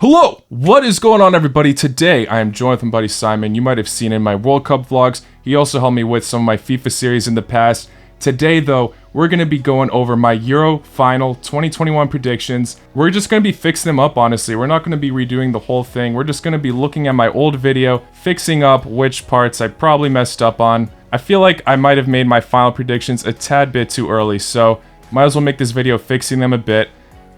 Hello! What is going on, everybody? Today, I am joined with my buddy Simon. You might have seen in my World Cup vlogs. He also helped me with some of my FIFA series in the past. Today, though, we're going to be going over my Euro Final 2021 predictions. We're just going to be fixing them up, honestly. We're not going to be redoing the whole thing. We're just going to be looking at my old video, fixing up which parts I probably messed up on. I feel like I might have made my final predictions a tad bit too early, so might as well make this video fixing them a bit.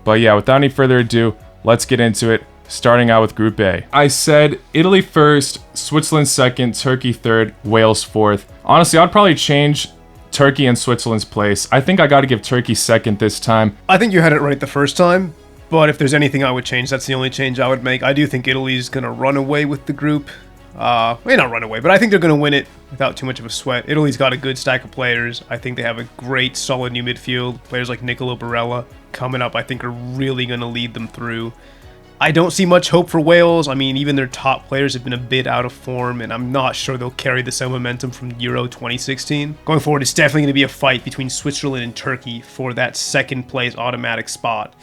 But yeah, without any further ado, let's get into it. Starting out with Group A. I said Italy first, Switzerland second, Turkey third, Wales fourth. Honestly, I'd probably change Turkey and Switzerland's place. I think I got to give Turkey second this time. I think you had it right the first time, but if there's anything I would change, that's the only change I would make. I do think Italy's going to run away with the group. May not run away, but I think they're going to win it without too much of a sweat. Italy's got a good stack of players. I think they have a great, solid new midfield. Players like Nicolo Barella coming up, I think, are really going to lead them through. I don't see much hope for Wales. I mean, even their top players have been a bit out of form, and I'm not sure they'll carry the same momentum from Euro 2016. Going forward, it's definitely going to be a fight between Switzerland and Turkey for that second place automatic spot.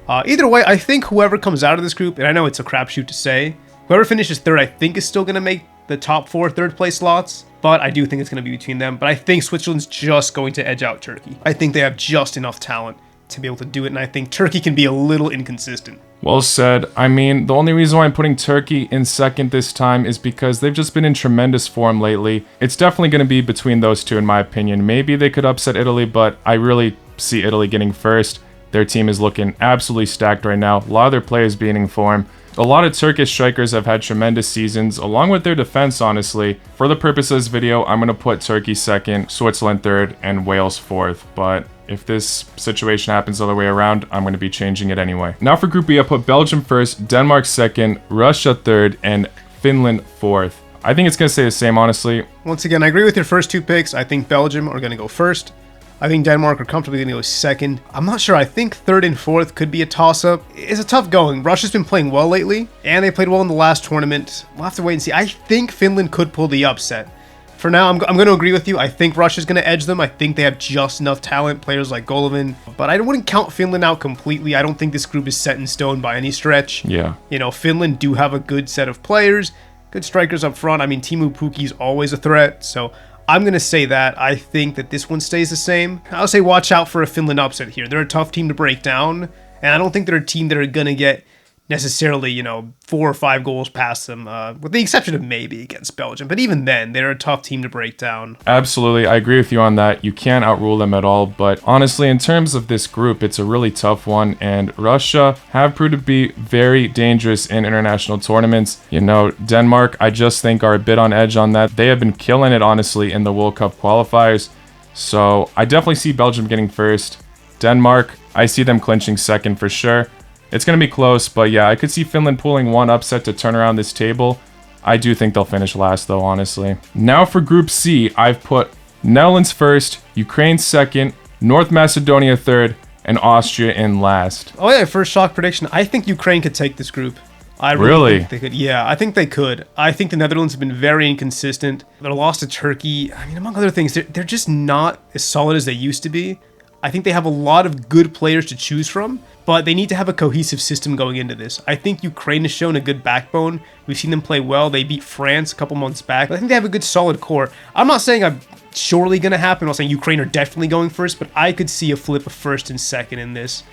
Either way, I think whoever comes out of this group, and I know it's a crapshoot to say, whoever finishes third, I think is still going to make the top four third place slots, but I do think it's going to be between them. But I think Switzerland's just going to edge out Turkey. I think they have just enough talent to be able to do it, and I think Turkey can be a little inconsistent. Well said. I mean, the only reason why I'm putting Turkey in second this time is because they've just been in tremendous form lately. It's definitely going to be between those two, in my opinion. Maybe they could upset Italy, but I really see Italy getting first. Their team is looking absolutely stacked right now. A lot of their players being in form. A lot of Turkish strikers have had tremendous seasons, along with their defense, honestly. For the purpose of this video, I'm going to put Turkey second, Switzerland third, and Wales fourth. But if this situation happens the other way around, I'm going to be changing it anyway. Now for Group B, I put Belgium first, Denmark second, Russia third, and Finland fourth. I think it's going to stay the same, honestly. Once again, I agree with your first two picks. I think Belgium are going to go first. I think Denmark are comfortably going to go second. I'm not sure. I think third and fourth could be a toss-up. It's a tough going. Russia's been playing well lately, and they played well in the last tournament. We'll have to wait and see. I think Finland could pull the upset. For now, I'm going to agree with you. I think Russia's going to edge them. I think they have just enough talent, players like Golovin. But I wouldn't count Finland out completely. I don't think this group is set in stone by any stretch. Yeah. You know, Finland do have a good set of players, good strikers up front. I mean, Teemu Pukki's always a threat, so I'm going to say that. I think that this one stays the same. I'll say watch out for a Finland upset here. They're a tough team to break down, and I don't think they're a team that are going to get necessarily, 4 or 5 goals past them, with the exception of maybe against Belgium. But even then, they're a tough team to break down. Absolutely, I agree with you on that. You can't outrule them at all. But honestly, in terms of this group, it's a really tough one. And Russia have proved to be very dangerous in international tournaments. Denmark, I just think, are a bit on edge on that. They have been killing it, honestly, in the World Cup qualifiers. So I definitely see Belgium getting first. Denmark, I see them clinching second for sure. It's going to be close, but yeah, I could see Finland pulling one upset to turn around this table. I do think they'll finish last, though, honestly. Now for Group C, I've put Netherlands first, Ukraine second, North Macedonia third, and Austria in last. Oh yeah, first shock prediction. I think Ukraine could take this group. I really think they could. Yeah, I think they could. I think the Netherlands have been very inconsistent. Their loss to Turkey, I mean, among other things, they're just not as solid as they used to be. I think they have a lot of good players to choose from, but they need to have a cohesive system going into this. I think Ukraine has shown a good backbone. We've seen them play well. They beat France a couple months back. I think they have a good solid core. I'm not saying I'm surely going to happen. I'm not saying Ukraine are definitely going first, but I could see a flip of first and second in this.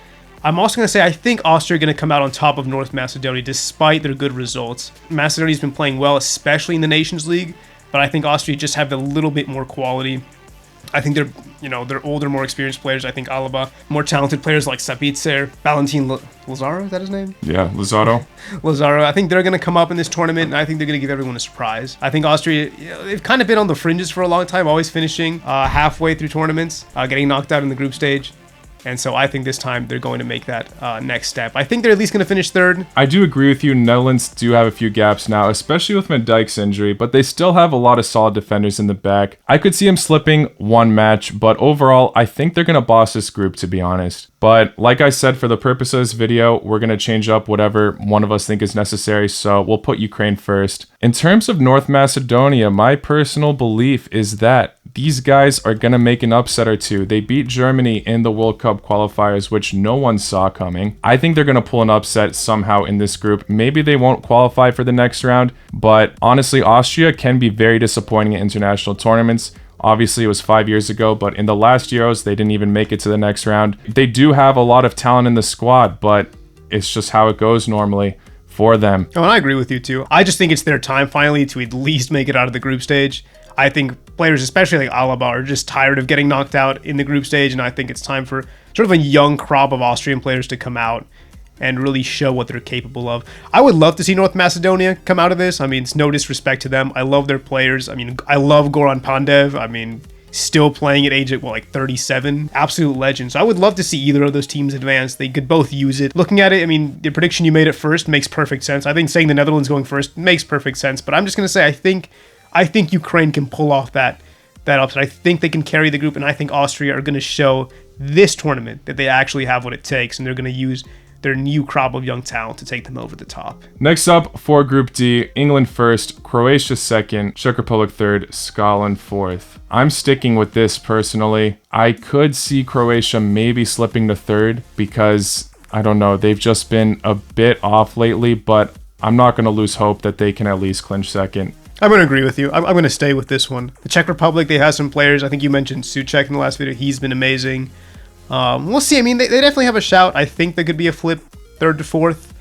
I'm also going to say I think Austria are going to come out on top of North Macedonia despite their good results. Macedonia's been playing well, especially in the Nations League, but I think Austria just have a little bit more quality. I think they're older, more experienced players. I think Alaba, more talented players like Sabitzer, Valentin Lazaro, is that his name? Yeah, Lazaro. Lazaro. I think they're going to come up in this tournament, and I think they're going to give everyone a surprise. I think Austria, they've kind of been on the fringes for a long time, always finishing halfway through tournaments, getting knocked out in the group stage. And so I think this time they're going to make that next step. I think they're at least going to finish third. I do agree with you. Netherlands do have a few gaps now, especially with Van Dijk's injury, but they still have a lot of solid defenders in the back. I could see him slipping one match, but overall, I think they're going to boss this group, to be honest. But like I said, for the purpose of this video, we're going to change up whatever one of us think is necessary, so we'll put Ukraine first. In terms of North Macedonia, my personal belief is that these guys are going to make an upset or two. They beat Germany in the World Cup qualifiers, which no one saw coming. I think they're going to pull an upset somehow in this group. Maybe they won't qualify for the next round, but honestly, Austria can be very disappointing in international tournaments. Obviously, it was 5 years ago, but in the last Euros, they didn't even make it to the next round. They do have a lot of talent in the squad, but it's just how it goes normally for them. Oh, and I agree with you too. I just think it's their time finally to at least make it out of the group stage. I think players, especially like Alaba, are just tired of getting knocked out in the group stage, and I think it's time for sort of a young crop of Austrian players to come out and really show what they're capable of. I would love to see North Macedonia come out of this. I mean, it's no disrespect to them. I love their players. I mean, I love Goran Pandev. I mean, still playing at age at, 37? Absolute legend. So I would love to see either of those teams advance. They could both use it. Looking at it, I mean, the prediction you made at first makes perfect sense. I think saying the Netherlands going first makes perfect sense. But I'm just going to say, I think Ukraine can pull off that upset. I think they can carry the group, and I think Austria are going to show this tournament that they actually have what it takes, and they're going to use their new crop of young talent to take them over the top. Next up for Group D, England first, Croatia second, Czech Republic third, Scotland fourth. I'm sticking with this personally. I could see Croatia maybe slipping to third because, I don't know, they've just been a bit off lately, but I'm not going to lose hope that they can at least clinch second. I'm going to agree with you. I'm going to stay with this one. The Czech Republic, they have some players. I think you mentioned Souček in the last video. He's been amazing. We'll see. I mean, they definitely have a shout. I think there could be a flip third to fourth.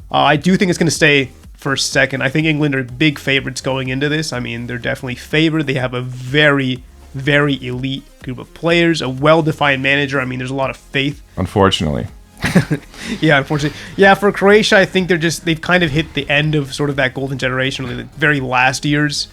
I do think it's going to stay first, second. I think England are big favorites going into this. I mean, they're definitely favored. They have a very, very elite group of players, a well-defined manager. I mean, there's a lot of faith. Unfortunately. Yeah, unfortunately. Yeah, for Croatia, I think they've kind of hit the end of sort of that golden generation, really the very last years.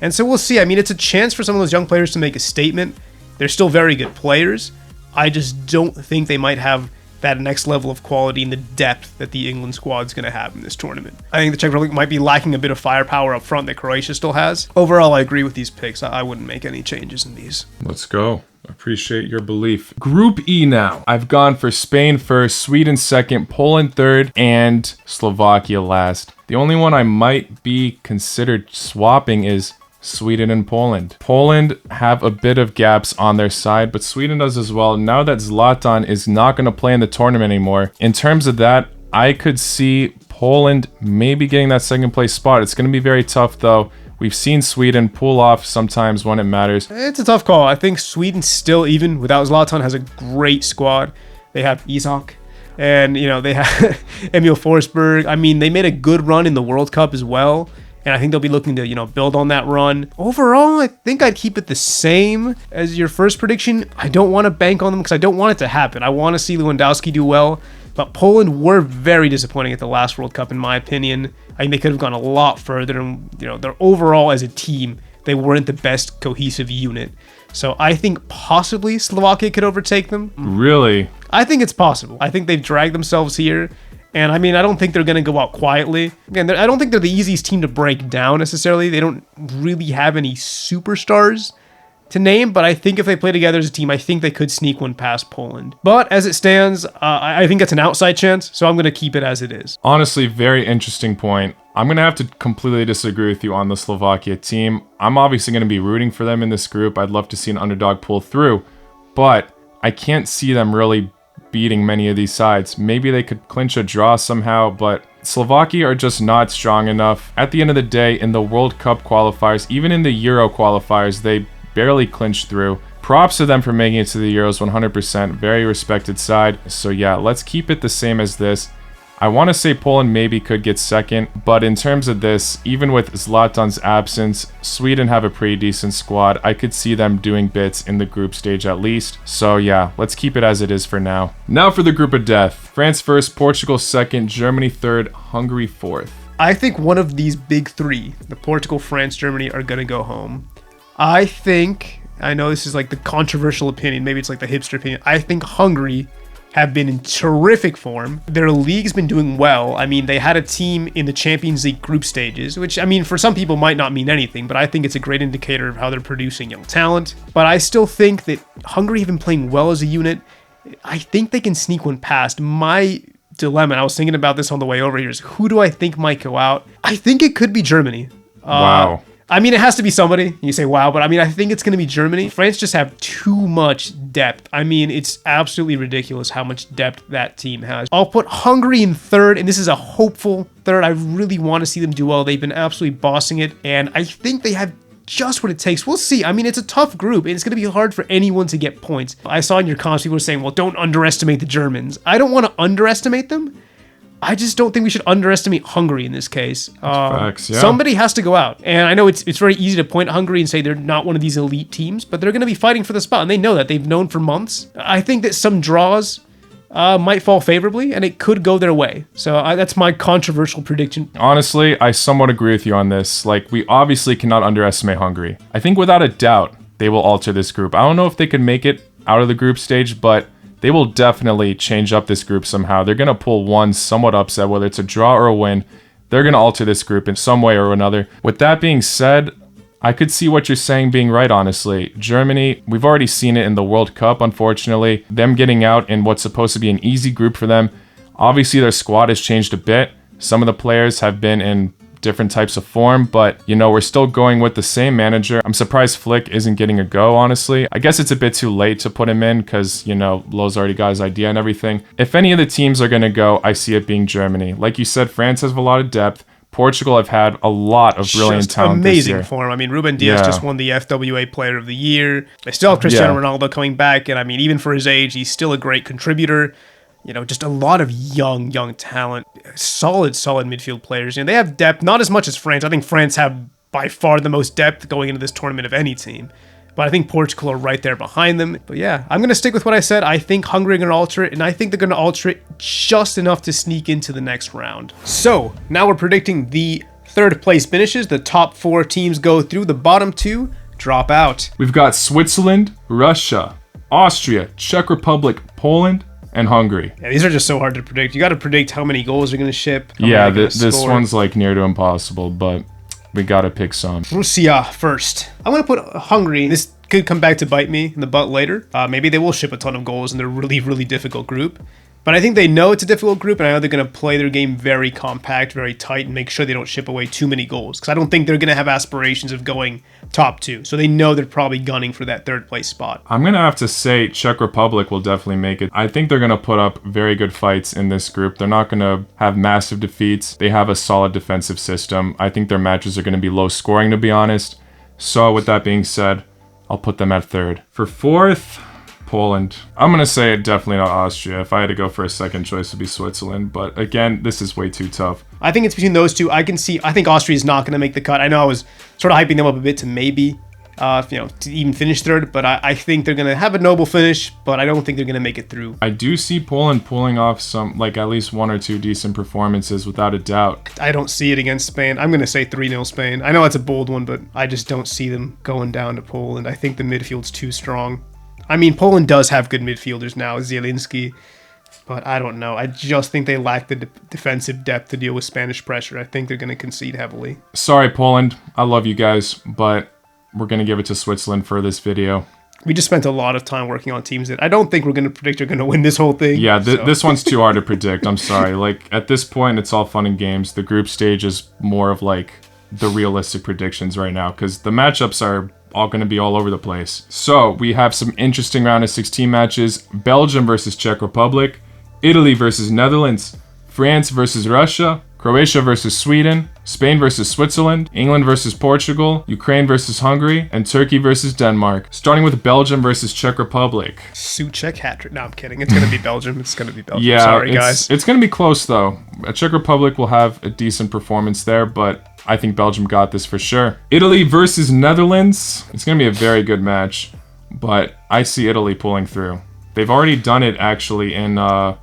And so we'll see. I mean, it's a chance for some of those young players to make a statement. They're still very good players. I just don't think they might have that next level of quality and the depth that the England squad's going to have in this tournament. I think the Czech Republic might be lacking a bit of firepower up front that Croatia still has. Overall, I agree with these picks. I wouldn't make any changes in these. Let's go. Appreciate your belief. Group E now. I've gone for Spain first, Sweden second, Poland third, and Slovakia last. The only one I might be considered swapping is Sweden and Poland. Poland have a bit of gaps on their side, but Sweden does as well. Now that Zlatan is not going to play in the tournament anymore, in terms of that, I could see Poland maybe getting that second place spot. It's going to be very tough though. We've seen Sweden pull off sometimes when it matters. It's a tough call. I think Sweden still, even without Zlatan, has a great squad. They have Isak, and they have Emil Forsberg. I mean, they made a good run in the World Cup as well. And I think they'll be looking to, build on that run. Overall, I think I'd keep it the same as your first prediction. I don't want to bank on them because I don't want it to happen. I want to see Lewandowski do well. But Poland were very disappointing at the last World Cup, in my opinion. I think they could have gone a lot further. And, they're overall as a team, they weren't the best cohesive unit. So I think possibly Slovakia could overtake them. Really? I think it's possible. I think they've dragged themselves here. And I mean, I don't think they're going to go out quietly. Again, I don't think they're the easiest team to break down necessarily. They don't really have any superstars to name, but I think if they play together as a team, I think they could sneak one past Poland. But as it stands, I think that's an outside chance, so I'm going to keep it as it is. Honestly, very interesting point. I'm going to have to completely disagree with you on the Slovakia team. I'm obviously going to be rooting for them in this group. I'd love to see an underdog pull through, but I can't see them really beating many of these sides. Maybe they could clinch a draw somehow, but Slovakia are just not strong enough. At the end of the day, in the World Cup qualifiers, even in the Euro qualifiers, they barely clinched through. Props to them for making it to the Euros 100%. Very respected side. So yeah, let's keep it the same as this. I want to say Poland maybe could get second, but in terms of this, even with Zlatan's absence, Sweden have a pretty decent squad. I could see them doing bits in the group stage at least. So yeah, let's keep it as it is for now. Now for the group of death. France first, Portugal second, Germany third, Hungary fourth. I think one of these big three, the Portugal, France, Germany, are going to go home. I know this is like the controversial opinion, maybe it's like the hipster opinion. I think Hungary have been in terrific form. Their league's been doing well. I mean, they had a team in the Champions League group stages, which, I mean, for some people might not mean anything, but I think it's a great indicator of how they're producing young talent. But I still think that Hungary have been playing well as a unit. I think they can sneak one past. My dilemma, and I was thinking about this on the way over here, is who do I think might go out? I think it could be Germany. Wow. I mean, it has to be somebody. You say, wow, but I mean, I think it's going to be Germany. France just have too much depth. I mean, it's absolutely ridiculous how much depth that team has. I'll put Hungary in third, and this is a hopeful third. I really want to see them do well. They've been absolutely bossing it, and I think they have just what it takes. We'll see. I mean, it's a tough group, and it's going to be hard for anyone to get points. I saw in your comments people were saying, well, don't underestimate the Germans. I don't want to underestimate them. I just don't think we should underestimate Hungary in this case. Facts, yeah. Somebody has to go out. And I know it's very easy to point at Hungary and say they're not one of these elite teams, but they're going to be fighting for the spot, and they know that. They've known for months. I think that some draws might fall favorably, and it could go their way. So that's my controversial prediction. Honestly, I somewhat agree with you on this. Like, we obviously cannot underestimate Hungary. I think without a doubt, they will alter this group. I don't know if they could make it out of the group stage, but they will definitely change up this group somehow. They're going to pull one somewhat upset, whether it's a draw or a win. They're going to alter this group in some way or another. With that being said, I could see what you're saying being right, honestly. Germany, we've already seen it in the World Cup, unfortunately. Them getting out in what's supposed to be an easy group for them. Obviously, their squad has changed a bit. Some of the players have been in different types of form, but, you know, we're still going with the same manager. I'm surprised Flick isn't getting a go, honestly. I guess it's a bit too late to put him in because, you know, Lowe's already got his idea and everything. If any of the teams are going to go, I see it being Germany. Like you said, France has a lot of depth. Portugal have had a lot of brilliant talent this year. Amazing form. I mean, Ruben Dias just won the FWA Player of the Year. They still have Cristiano Ronaldo coming back, and I mean, even for his age, he's still a great contributor. You know, just a lot of young talent. Solid midfield players. You know, they have depth, not as much as France. I think France have by far the most depth going into this tournament of any team. But I think Portugal are right there behind them. But yeah, I'm going to stick with what I said. I think Hungary are going to alter it, and I think they're going to alter it just enough to sneak into the next round. So, now we're predicting the third place finishes. The top 4 teams go through. The bottom 2 drop out. We've got Switzerland, Russia, Austria, Czech Republic, Poland, and Hungary. Yeah, these are just so hard to predict. You got to predict how many goals they're going to ship. Yeah, this one's like near to impossible, but we got to pick some. Russia first. I'm going to put Hungary. This could come back to bite me in the butt later. Maybe they will ship a ton of goals in their really difficult group. But I think they know it's a difficult group, and I know they're going to play their game very compact, very tight, and make sure they don't ship away too many goals. Because I don't think they're going to have aspirations of going top 2. So they know they're probably gunning for that third place spot. I'm going to have to say Czech Republic will definitely make it. I think they're going to put up very good fights in this group. They're not going to have massive defeats. They have a solid defensive system. I think their matches are going to be low scoring, to be honest. So with that being said, I'll put them at third. For fourth, Poland. I'm going to say definitely not Austria. If I had to go for a second choice, it would be Switzerland. But again, this is way too tough. I think it's between those two. I think Austria is not going to make the cut. I know I was sort of hyping them up a bit to maybe, to even finish third. But I think they're going to have a noble finish, but I don't think they're going to make it through. I do see Poland pulling off some, like at least 1 or 2 decent performances without a doubt. I don't see it against Spain. I'm going to say 3-0 Spain. I know it's a bold one, but I just don't see them going down to Poland. I think the midfield's too strong. I mean, Poland does have good midfielders now, Zielinski, but I don't know. I just think they lack the defensive depth to deal with Spanish pressure. I think they're going to concede heavily. Sorry, Poland. I love you guys, but we're going to give it to Switzerland for this video. We just spent a lot of time working on teams that I don't think we're going to predict are going to win this whole thing. Yeah, this one's too hard to predict. I'm sorry. Like, at this point, it's all fun and games. The group stage is more of, like, the realistic predictions right now, because the matchups are all going to be all over the place. So we have some interesting round of 16 matches. Belgium versus Czech Republic, Italy versus Netherlands, France versus Russia, Croatia versus Sweden, Spain versus Switzerland, England versus Portugal, Ukraine versus Hungary, and Turkey versus Denmark. Starting with Belgium versus Czech Republic. Suchek hat-trick. No, I'm kidding. It's going to be Belgium. It's going to be Belgium. Yeah, sorry, guys. It's going to be close, though. Czech Republic will have a decent performance there, but I think Belgium got this for sure. Italy versus Netherlands. It's going to be a very good match, but I see Italy pulling through. They've already done it, actually, in, I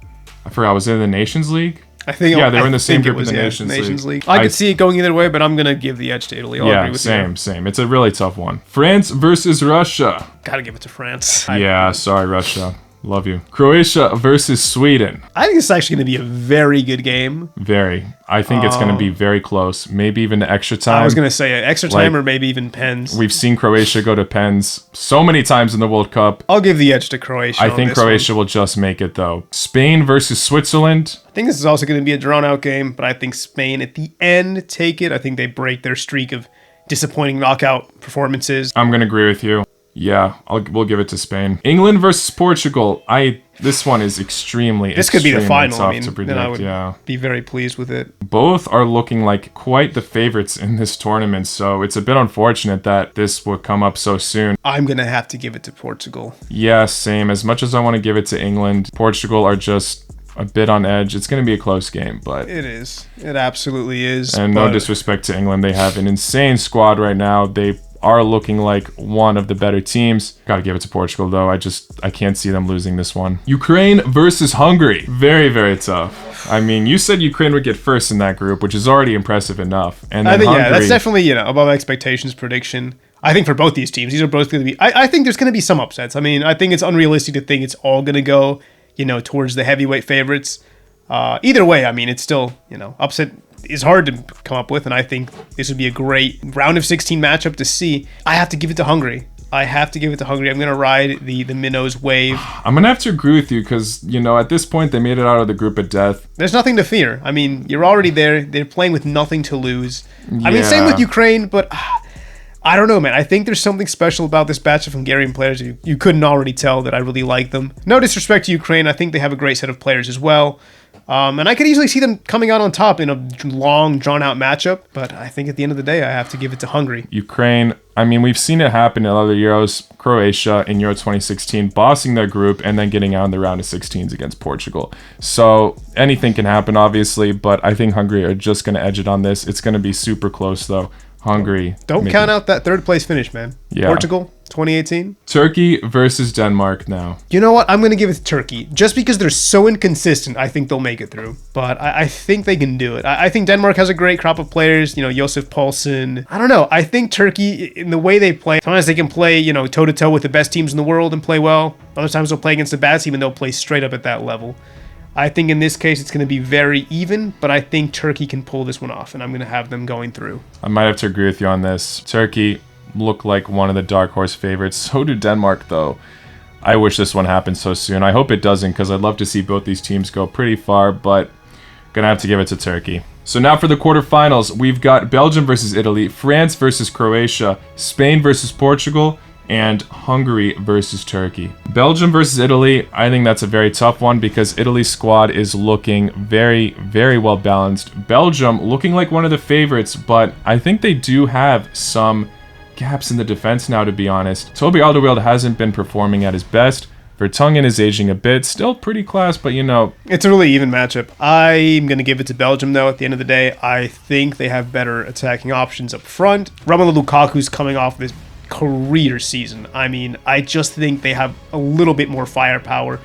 forgot, was it in the Nations League? They were in the same group in the Nations League. I could see it going either way, but I'm going to give the edge to Italy. I'll agree with you. Same. It's a really tough one. France versus Russia. Gotta give it to France. Sorry, Russia. Love you. Croatia versus Sweden. I think it's actually going to be a very good game. Very. I think it's going to be very close. Maybe even to extra time. I was going to say extra time or maybe even pens. We've seen Croatia go to pens so many times in the World Cup. I'll give the edge to Croatia. I think Croatia will just make it, though. Spain versus Switzerland. I think this is also going to be a drawn-out game, but I think Spain at the end take it. I think they break their streak of disappointing knockout performances. I'm going to agree with you. Yeah, we'll give it to Spain. England versus Portugal. This one is extremely This could be the final. tough I mean, to predict. then I would be very pleased with it. Both are looking like quite the favorites in this tournament, so it's a bit unfortunate that this would come up so soon. I'm going to have to give it to Portugal. Yeah, same. As much as I want to give it to England, Portugal are just a bit on edge. It's going to be a close game, but... It is. It absolutely is. And no disrespect to England. They have an insane squad right now. They are looking like one of the better teams. Gotta give it to Portugal, though. I can't see them losing this one. Ukraine versus Hungary. Very, very tough. I mean, you said Ukraine would get first in that group, which is already impressive enough. And then I think, Hungary, that's definitely, above expectations prediction. I think for both these teams, these are both going to be... I think there's going to be some upsets. I mean, I think it's unrealistic to think it's all going to go, towards the heavyweight favorites. Either way, I mean, it's still, upset is hard to come up with, and I think this would be a great round of 16 matchup to see. I have to give it to Hungary. I'm going to ride the minnows wave. I'm going to have to agree with you because, at this point, they made it out of the group of death. There's nothing to fear. I mean, you're already there. They're playing with nothing to lose. Yeah. I mean, same with Ukraine, but I don't know, man. I think there's something special about this batch of Hungarian players. You couldn't already tell that I really like them. No disrespect to Ukraine. I think they have a great set of players as well. And I could easily see them coming out on top in a long, drawn-out matchup. But I think at the end of the day, I have to give it to Hungary. Ukraine, I mean, we've seen it happen in other Euros. Croatia in Euro 2016, bossing their group and then getting out in the round of 16s against Portugal. So anything can happen, obviously. But I think Hungary are just going to edge it on this. It's going to be super close, though. Hungary. Don't count out that third place finish, man. Yeah. Portugal, 2018. Turkey versus Denmark now. You know what? I'm going to give it to Turkey. Just because they're so inconsistent, I think they'll make it through. But I think they can do it. I think Denmark has a great crop of players. Josef Paulsen. I don't know. I think Turkey, in the way they play, sometimes they can play, toe-to-toe with the best teams in the world and play well. Other times they'll play against the bad team and they'll play straight up at that level. I think in this case it's going to be very even, but I think Turkey can pull this one off, and I'm going to have them going through. I might have to agree with you on this. Turkey look like one of the dark horse favorites. So do Denmark, though. I wish this one happened so soon. I hope it doesn't, because I'd love to see both these teams go pretty far, but gonna have to give it to Turkey. So now for the quarterfinals, we've got Belgium versus Italy, France versus Croatia, Spain versus Portugal, and Hungary versus Turkey. Belgium versus Italy, I think that's a very tough one because Italy's squad is looking very, very well balanced. Belgium looking like one of the favorites, but I think they do have some gaps in the defense now, to be honest. Toby Alderweireld hasn't been performing at his best. Vertonghen is aging a bit, still pretty class, but It's a really even matchup. I'm going to give it to Belgium, though, at the end of the day. I think they have better attacking options up front. Romelu Lukaku's coming off this career season. I mean, I just think they have a little bit more firepower,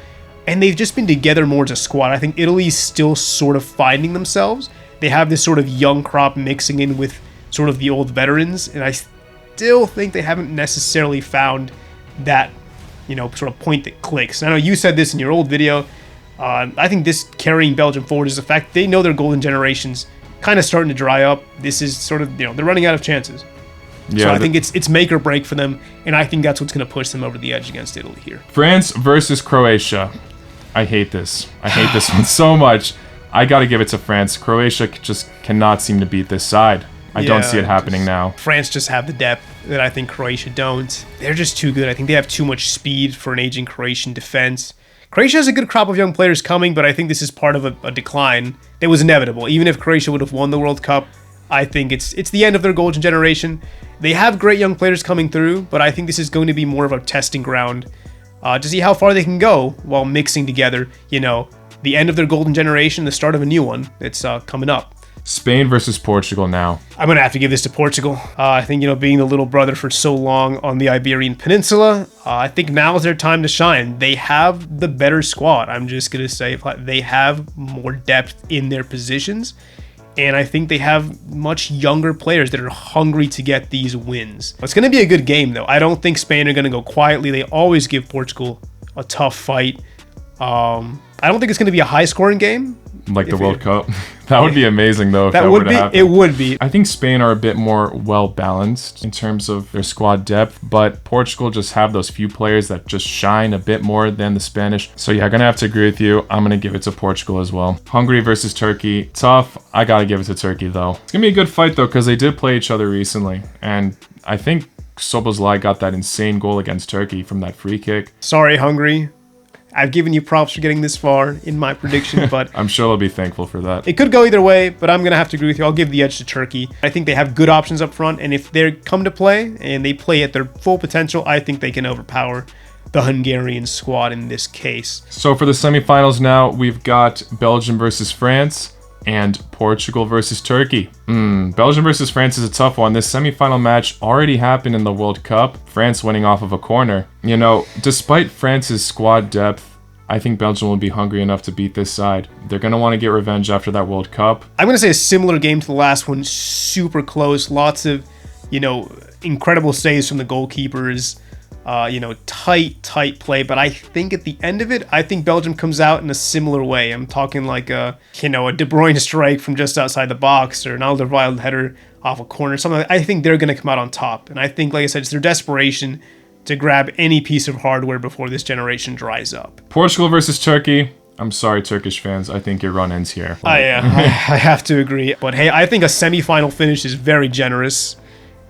and they've just been together more as a squad. I think Italy's still sort of finding themselves. They have this sort of young crop mixing in with sort of the old veterans, and I still think they haven't necessarily found that, sort of point that clicks. And I know you said this in your old video. I think this carrying Belgium forward is the fact they know their golden generation's kind of starting to dry up. This is sort of, they're running out of chances. Yeah, so I think it's make or break for them, and I think that's what's going to push them over the edge against Italy here. France versus Croatia. I hate this. I hate this one so much. I got to give it to France. Croatia just cannot seem to beat this side. I don't see it happening now. France just have the depth that I think Croatia don't. They're just too good. I think they have too much speed for an aging Croatian defense. Croatia has a good crop of young players coming, but I think this is part of a decline that was inevitable. Even if Croatia would have won the World Cup, I think it's the end of their golden generation. They have great young players coming through, but I think this is going to be more of a testing ground to see how far they can go while mixing together, the end of their golden generation, the start of a new one that's coming up. Spain versus Portugal now. I'm going to have to give this to Portugal. I think, being the little brother for so long on the Iberian Peninsula, I think now is their time to shine. They have the better squad. I'm just going to say they have more depth in their positions. And I think they have much younger players that are hungry to get these wins. It's going to be a good game, though. I don't think Spain are going to go quietly. They always give Portugal a tough fight. I don't think it's going to be a high-scoring game. Like the World Cup. That would be amazing, though, if that would were to be. happen. It would be. I think Spain are a bit more well-balanced in terms of their squad depth, but Portugal just have those few players that just shine a bit more than the Spanish. So yeah, gonna have to agree with you. I'm gonna give it to Portugal as well. Hungary versus Turkey. Tough. I gotta give it to Turkey, though. It's gonna be a good fight, though, because they did play each other recently. And I think Szoboszlai got that insane goal against Turkey from that free kick. Sorry, Hungary. I've given you props for getting this far in my prediction, but I'm sure they'll be thankful for that. it could go either way, but I'm going to have to agree with you. I'll give the edge to Turkey. I think they have good options up front, and if they come to play and they play at their full potential, I think they can overpower the Hungarian squad in this case. So for the semifinals now, we've got Belgium versus France and Portugal versus Turkey. Belgium versus France is a tough one. This semifinal match already happened in the World Cup, France winning off of a corner. You know, despite France's squad depth, I think Belgium will be hungry enough to beat this side. They're going to want to get revenge after that World Cup. I'm going to say a similar game to the last one, super close, lots of, incredible saves from the goalkeepers. Tight play, but I think at the end of it, I think Belgium comes out in a similar way. I'm talking like a De Bruyne strike from just outside the box or an Alderweireld header off a corner, something. I think they're going to come out on top, and I think, like I said, it's their desperation to grab any piece of hardware before this generation dries up. Portugal versus Turkey. I'm sorry, Turkish fans. I think your run ends here. I have to agree, but hey, I think a semifinal finish is very generous.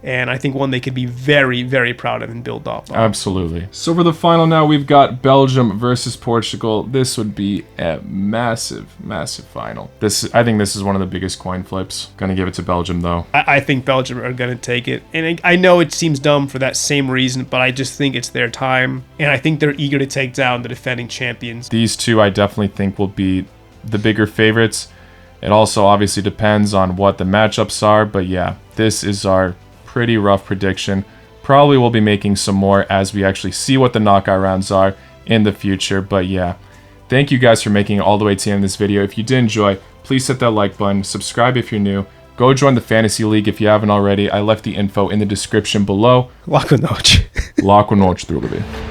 And I think one they could be very, very proud of and build off of. Absolutely. So for the final now, we've got Belgium versus Portugal. This would be a massive, massive final. I think this is one of the biggest coin flips. Gonna give it to Belgium, though. I think Belgium are gonna take it. And I know it seems dumb for that same reason, but I just think it's their time. And I think they're eager to take down the defending champions. These two, I definitely think, will be the bigger favorites. It also obviously depends on what the matchups are. But yeah, this is our pretty rough prediction. Probably will be making some more as we actually see what the knockout rounds are in the future. But yeah, thank you guys for making it all the way to the end of this video. If you did enjoy, please hit that like button, subscribe if you're new, go join the Fantasy League if you haven't already. I left the info in the description below. Lako noć. Lako noć, drugovi.